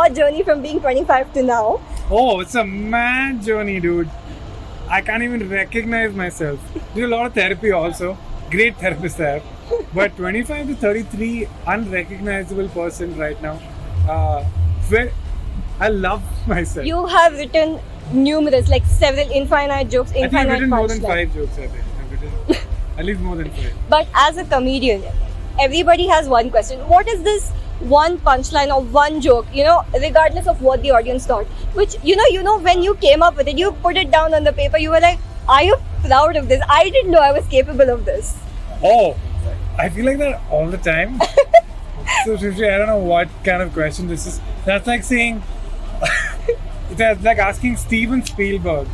your journey from being 25 to now? Oh, it's a mad journey, dude. I can't even recognize myself. Do a lot of therapy also. Great therapist I have. But 25 to 33, unrecognizable person right now. I love myself. You have written numerous, like several infinite jokes, I think I've infinite written more than punchlines. 5 jokes, I think. I've written at least more than 5. But as a comedian, everybody has one question. What is this one punchline or one joke, regardless of what the audience thought? Which, when you came up with it, you put it down on the paper, you were like, are you proud of this? I didn't know I was capable of this. Oh, I feel like that all the time. So, Srishti, I don't know what kind of question this is. That's like saying, it's like asking Steven Spielberg,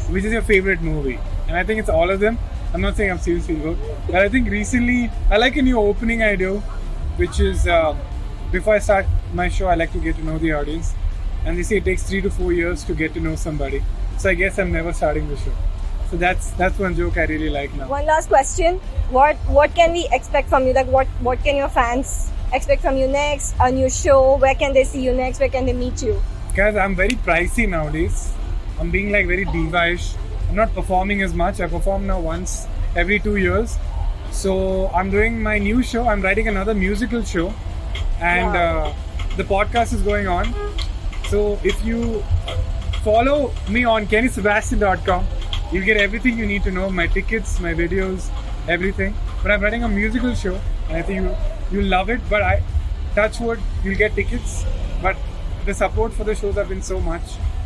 which is your favorite movie? And I think it's all of them. I'm not saying I'm Steven Spielberg, but I think recently, I like a new opening I do, which is, before I start my show, I like to get to know the audience. And they say it takes 3 to 4 years to get to know somebody. So I guess I'm never starting the show. So that's one joke I really like now. One last question. What can we expect from you? Like what can your fans expect from you next? A new show? Where can they see you next? Where can they meet you? Guys, I'm very pricey nowadays. I'm being like very diva-ish. I'm not performing as much. I perform now once every 2 years. So I'm doing my new show. I'm writing another musical show. And the podcast is going on. So if you follow me on kennysebastian.com, you'll get everything you need to know. My tickets, my videos, everything. But I'm writing a musical show. And I think you'll love it. But I touch wood, you'll get tickets. But the support for the shows have been so much.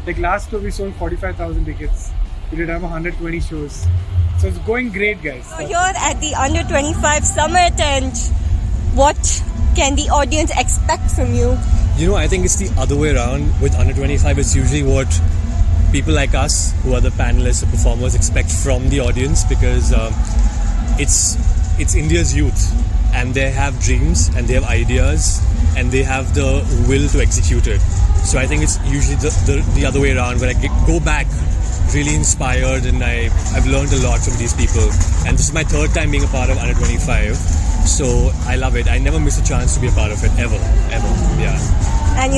Like last tour we sold 45,000 tickets. We did have 120 shows. So it's going great, guys. So you're at the Under25 Summit, and what can the audience expect from you? I think it's the other way around. With Under25, it's usually what people like us, who are the panelists or performers, expect from the audience, because it's India's youth, and they have dreams and they have ideas and they have the will to execute it. So I think it's usually the other way around, where I go back really inspired, and I've learned a lot from these people. And this is my 3rd time being a part of Under25, so I love it. I never miss a chance to be a part of it, ever, yeah. And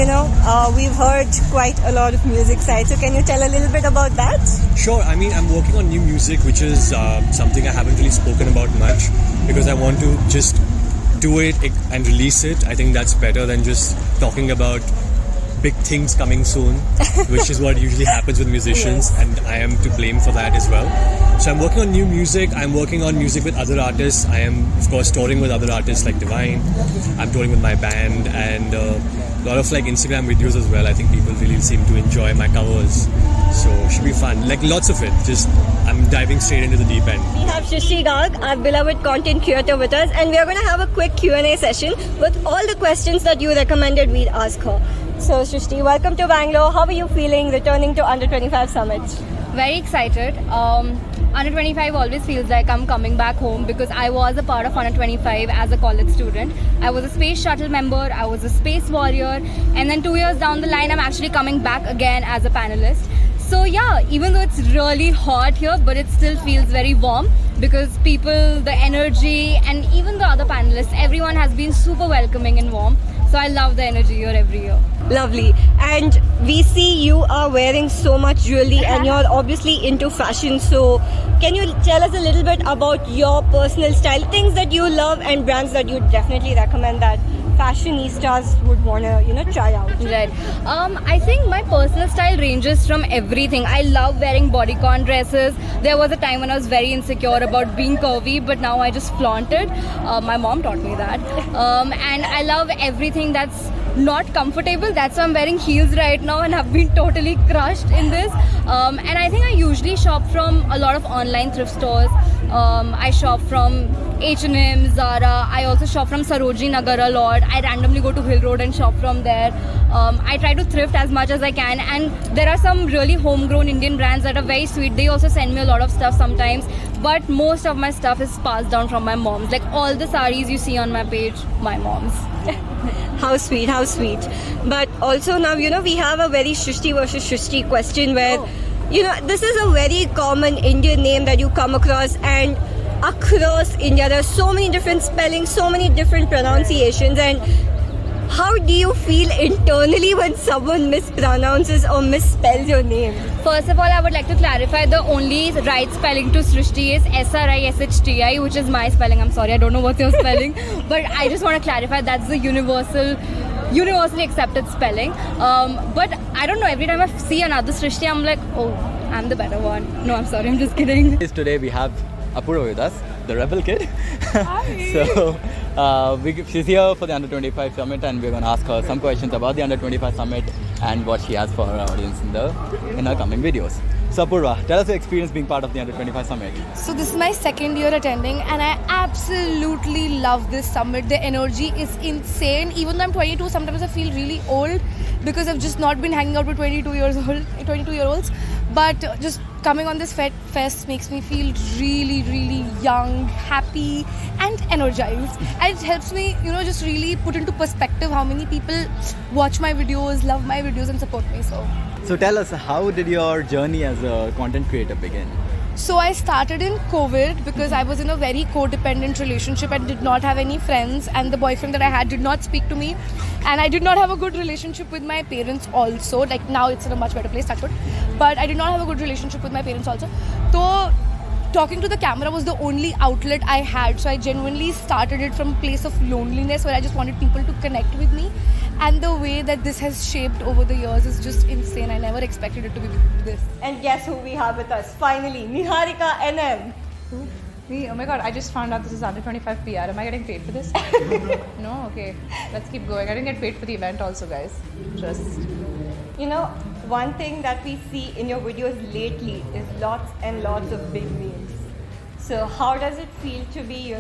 we've heard quite a lot of music side, so can you tell a little bit about that? Sure. I mean, I'm working on new music, which is something I haven't really spoken about much, because I want to just do it and release it. I think that's better than just talking about big things coming soon, which is what usually happens with musicians, and I am to blame for that as well. So I'm working on new music. I'm working on music with other artists. I am, of course, touring with other artists like Divine. I'm touring with my band, and a lot of Instagram videos as well. I think people really seem to enjoy my covers, so it should be fun. Like lots of it. Just I'm diving straight into the deep end. We have Srishti Garg, our beloved content creator, with us, and we are going to have a quick Q&A session with all the questions that you recommended we'd ask her. So Srishti, welcome to Bangalore. How are you feeling returning to Under25 Summit? Very excited. Under25 always feels like I'm coming back home, because I was a part of Under25 as a college student. I was a space shuttle member, I was a space warrior, and then 2 years down the line I'm actually coming back again as a panelist. So yeah, even though it's really hot here, but it still feels very warm, because people, the energy, and even the other panelists, everyone has been super welcoming and warm. So I love the energy here every year. Lovely. And we see you are wearing so much jewelry, and you're obviously into fashion. So can you tell us a little bit about your personal style, things that you love and brands that you definitely recommend that fashionistas would want to, try out? Right. I think my personal style ranges from everything. I love wearing bodycon dresses. There was a time when I was very insecure about being curvy, but now I just flaunt it. My mom taught me that. And I love everything that's not comfortable. That's why I'm wearing heels right now, and have been totally crushed in this. And I think I usually shop from a lot of online thrift stores. I shop from H&M, Zara. I also shop from Sarojini Nagar a lot. I randomly go to Hill Road and shop from there. I try to thrift as much as I can, and there are some really homegrown Indian brands that are very sweet. They also send me a lot of stuff sometimes, but most of my stuff is passed down from my mom's. Like all the saris you see on my page, my mom's. How sweet, how sweet. But also now, we have a very Srishti versus Srishti question where, this is a very common Indian name that you come across, and across India, there are so many different spellings, so many different pronunciations, and How do you feel internally when someone mispronounces or misspells your name? First of all, I would like to clarify the only right spelling to Srishti is Srishti, which is my spelling. I'm sorry, I don't know what's your spelling, but I just want to clarify that's the universally accepted spelling. But I don't know, every time I see another Srishti, I'm like, oh, I'm the better one. No, I'm sorry, I'm just kidding. Today we have Apoorva with us, the rebel kid. Hi. So she's here for the Under25 Summit, and we're going to ask her some questions about the Under25 Summit and what she has for her audience in her coming videos. So Apoorva, tell us your experience being part of the Under25 Summit. So this is my second year attending and I absolutely love this summit. The energy is insane. Even though I'm 22, sometimes I feel really old because I've just not been hanging out with 22-year-olds. But just coming on this fest makes me feel really, really young, happy and energized. And it helps me, just really put into perspective how many people watch my videos, love my videos and support me. So tell us, how did your journey as a content creator begin? So I started in COVID because I was in a very codependent relationship and did not have any friends, and the boyfriend that I had did not speak to me, and I did not have a good relationship with my parents also. Like now it's in a much better place, touch wood. But I did not have a good relationship with my parents also. So talking to the camera was the only outlet I had. So I genuinely started it from a place of loneliness where I just wanted people to connect with me. And the way that this has shaped over the years is just insane. I never expected it to be this. And guess who we have with us? Finally, Niharika NM. Me? Oh my god, I just found out this is Under25 PR. Am I getting paid for this? No? Okay. Let's keep going. I didn't get paid for the event also, guys. Just... One thing that we see in your videos lately is lots and lots of big names. So how does it feel to be,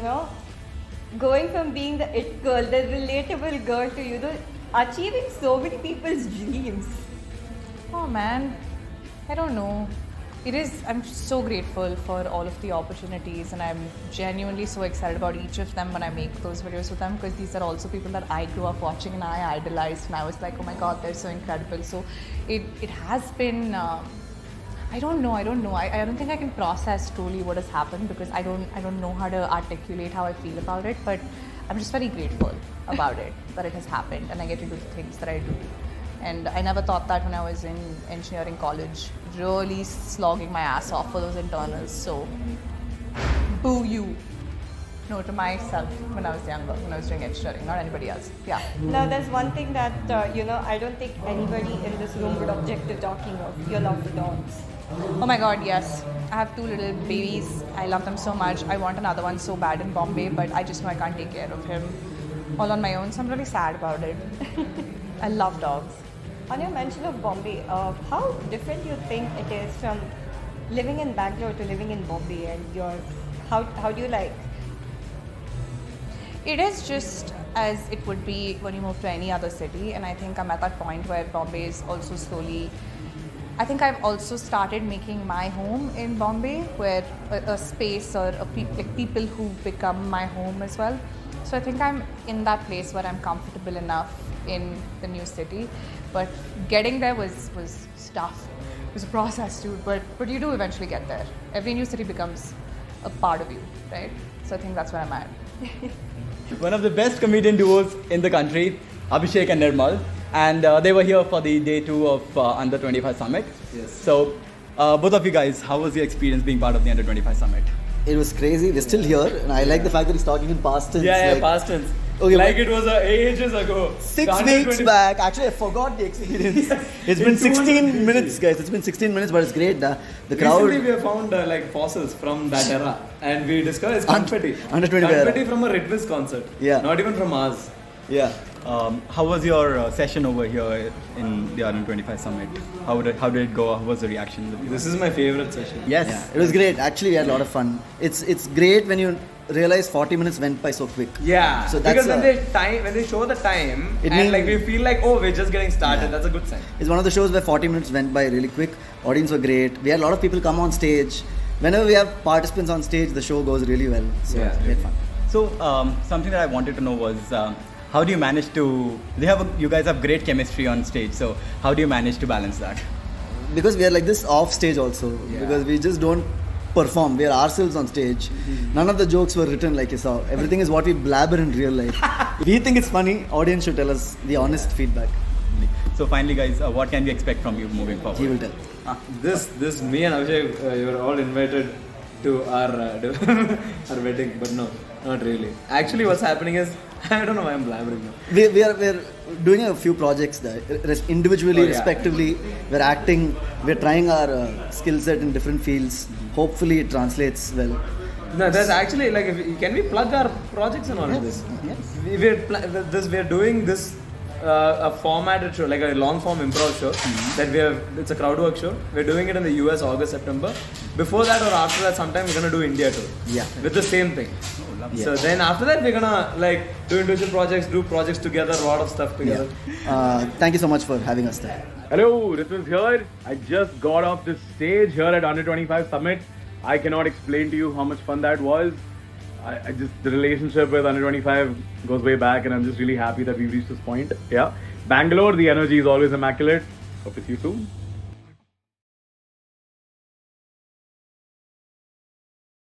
going from being the it girl, the relatable girl to, achieving so many people's dreams? Oh man, I don't know. I'm so grateful for all of the opportunities, and I'm genuinely so excited about each of them when I make those videos with them, because these are also people that I grew up watching and I idolized, and I was like, oh my god, they're so incredible. So it has been, I don't know. I don't think I can process truly what has happened, because I don't know how to articulate how I feel about it, but I'm just very grateful about it, that it has happened and I get to do the things that I do. And I never thought that when I was in engineering college, really slogging my ass off for those internals. So, boo you. No, to myself when I was younger, when I was doing engineering, not anybody else. Yeah. Now, there's one thing that, I don't think anybody in this room would object to talking of, your love for dogs. Oh my god, yes. I have 2 little babies. I love them so much. I want another one so bad in Bombay, but I just know I can't take care of him all on my own, so I'm really sad about it. I love dogs. On your mention of Bombay, how different you think it is from living in Bangalore to living in Bombay, and how do you like? It is just as it would be when you move to any other city, and I think I'm at that point where Bombay is also slowly... I think I've also started making my home in Bombay, where a space or people who become my home as well. So I think I'm in that place where I'm comfortable enough in the new city, but getting there was tough. It was a process too, but you do eventually get there. Every new city becomes a part of you, right? So I think that's where I'm at. One of the best comedian duos in the country, Abishek and Nirmal, and they were here for the day 2 of Under25 Summit. Yes. So, both of you guys, how was your experience being part of the Under25 Summit? It was crazy. We're still here, and I like the fact that he's talking in past tense. Past tense. Okay, like it was ages ago. 6 weeks back. Actually, I forgot the experience. It's been 16 minutes, guys. It's been 16 minutes, but it's great. The crowd. Recently, we have found fossils from that era, and we discovered it's confetti. Under25 confetti from a Red Wings concert. Yeah. Not even from ours. Yeah. How was your session over here in the Under25 Summit? How did it go? How was the reaction? This is my favorite session. Yes, it was great. Actually, we had a lot of fun. It's great when you realize 40 minutes went by so quick. Yeah. So that's because when they show the time, it and means, we feel like, oh, we're just getting started. Yeah. That's a good sign. It's one of the shows where 40 minutes went by really quick. Audience were great. We had a lot of people come on stage. Whenever we have participants on stage, the show goes really well. So Yeah. it's great fun. So, something that I wanted to know was, how do you manage to? You guys have great chemistry on stage. So, how do you manage to balance that? Because we are like this off stage also. Yeah. Because we just don't perform. We are ourselves on stage. None of the jokes were written like you saw. Everything is what we blabber in real life. If we think it's funny, audience should tell us the honest feedback. So finally, guys, what can we expect from you moving forward? He will tell. This me and Abishek, you were all invited to our our wedding, but no, not really. Actually, what's happening is I don't know why I'm blabbering now. We're doing a few projects there. Individually, respectively, we're acting. We're trying our skill set in different fields. Hopefully, it translates well. No, there's actually like, can we plug our projects and all of this? Yes. We're doing this a formatted show, like a long form improv show that it's a crowd work show. We're doing it in the US August, September. Before that or after that, sometime we're gonna do India too. Yeah. With the same thing. Yeah. So then after that, we're gonna like do individual projects, do projects together, a lot of stuff together. Yeah. Thank you so much for having us there. Hello, this is here. I just got off the stage here at Under25 Summit. I cannot explain to you how much fun that was. I just, the relationship with Under25 goes way back, and I'm just really happy that we've reached this point. Yeah. Bangalore, the energy is always immaculate. Hope to see you soon.